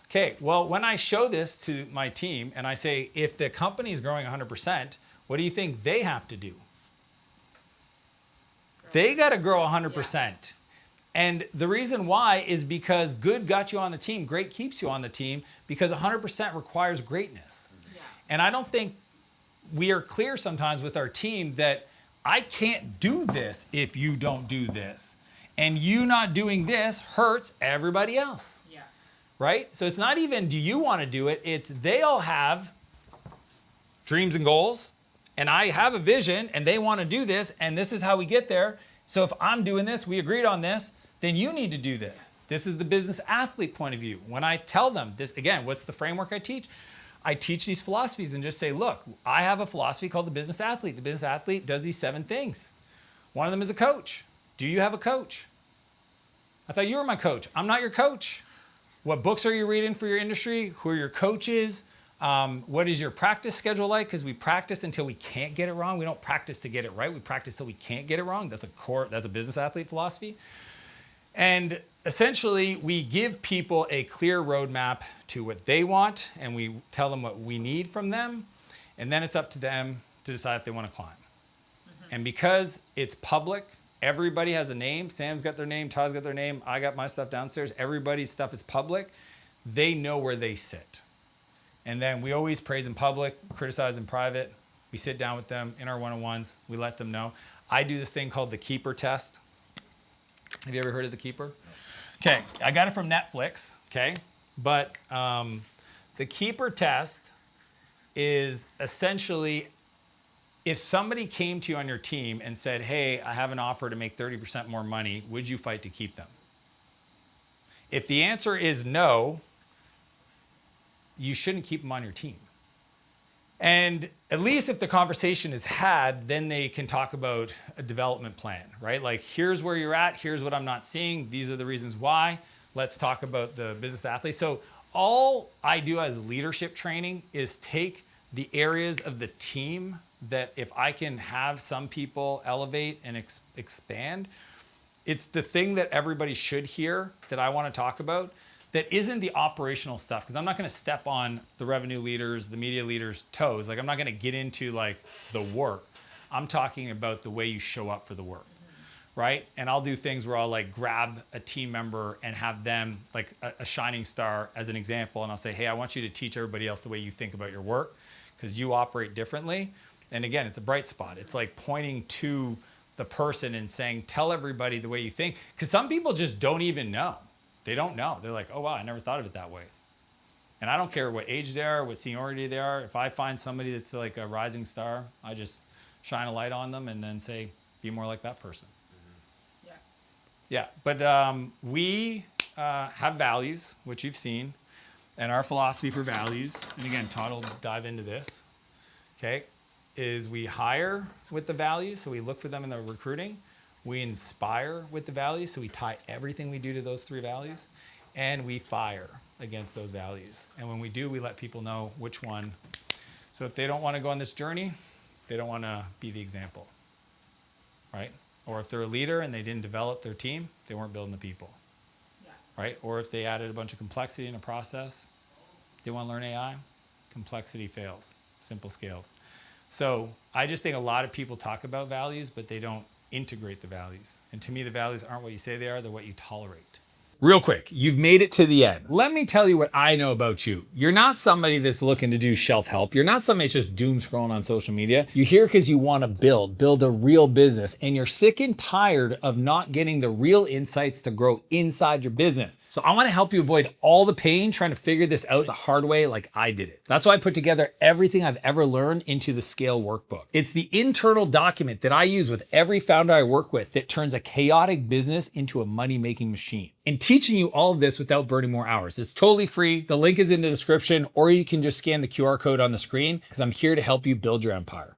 Okay, well, when I show this to my team and I say, if the company is growing 100%, what do you think they have to do? They got to grow 100%. Yeah. And the reason why is because good got you on the team, great keeps you on the team, because 100% requires greatness. Yeah. And I don't think we are clear sometimes with our team that I can't do this if you don't do this. And you not doing this hurts everybody else. Yeah. Right? So it's not even do you want to do it, it's they all have dreams and goals, and I have a vision, and they want to do this, and this is how we get there. So if I'm doing this, we agreed on this, then you need to do this. This is the business athlete point of view. When I tell them this, again, what's the framework I teach? I teach these philosophies and just say, look, I have a philosophy called the business athlete. The business athlete does these 7 things. One of them is a coach. Do you have a coach? I thought you were my coach. I'm not your coach. What books are you reading for your industry? Who are your coaches? What is your practice schedule like? Because we practice until we can't get it wrong. We don't practice to get it right. We practice till we can't get it wrong. That's a business athlete philosophy. And essentially, we give people a clear roadmap to what they want, and we tell them what we need from them. And then it's up to them to decide if they want to climb. Mm-hmm. And because it's public, everybody has a name. Sam's got their name, Todd's got their name, I got my stuff downstairs. Everybody's stuff is public. They know where they sit. And then we always praise in public, criticize in private. We sit down with them in our one-on-ones. We let them know. I do this thing called the Keeper test. Have you ever heard of the Keeper? Okay, I got it from Netflix, okay? But the Keeper test is essentially if somebody came to you on your team and said, hey, I have an offer to make 30% more money, would you fight to keep them? If the answer is no, you shouldn't keep them on your team. And at least if the conversation is had, then they can talk about a development plan, right? Like, here's where you're at, here's what I'm not seeing, these are the reasons why. Let's talk about the business athlete. So all I do as leadership training is take the areas of the team that if I can have some people elevate and expand, it's the thing that everybody should hear that I want to talk about that isn't the operational stuff, because I'm not going to step on the revenue leaders, the media leaders' toes. Like, I'm not going to get into like the work. I'm talking about the way you show up for the work, right? And I'll do things where I'll like grab a team member and have them like a shining star as an example, and I'll say, hey, I want you to teach everybody else the way you think about your work, because you operate differently. And again, it's a bright spot. It's like pointing to the person and saying, tell everybody the way you think, because some people just don't even know. They don't know. They're like, oh, wow, I never thought of it that way. And I don't care what age they are, what seniority they are. If I find somebody that's like a rising star, I just shine a light on them and then say, be more like that person. Mm-hmm. Yeah. But we have values, which you've seen, and our philosophy for values, and again, Todd will dive into this, okay, is we hire with the values, so we look for them in the recruiting. We inspire with the values, so we tie everything we do to those 3 values, and we fire against those values. And when we do, we let people know which one. So if they don't want to go on this journey, they don't want to be the example, right? Or if they're a leader and they didn't develop their team, they weren't building the people, right? Or if they added a bunch of complexity in a process, they want to learn AI, complexity fails, simple scales. So I just think a lot of people talk about values, but they don't integrate the values. And to me, the values aren't what you say they are, they're what you tolerate. Real quick, you've made it to the end. Let me tell you what I know about you. You're not somebody that's looking to do shelf-help. You're not somebody that's just doom scrolling on social media. You're here because you want to build a real business, and you're sick and tired of not getting the real insights to grow inside your business. So I want to help you avoid all the pain trying to figure this out the hard way like I did it. That's why I put together everything I've ever learned into the Scale Workbook. It's the internal document that I use with every founder I work with that turns a chaotic business into a money-making machine. And teaching you all of this without burning more hours. It's totally free. The link is in the description, or you can just scan the QR code on the screen, because I'm here to help you build your empire.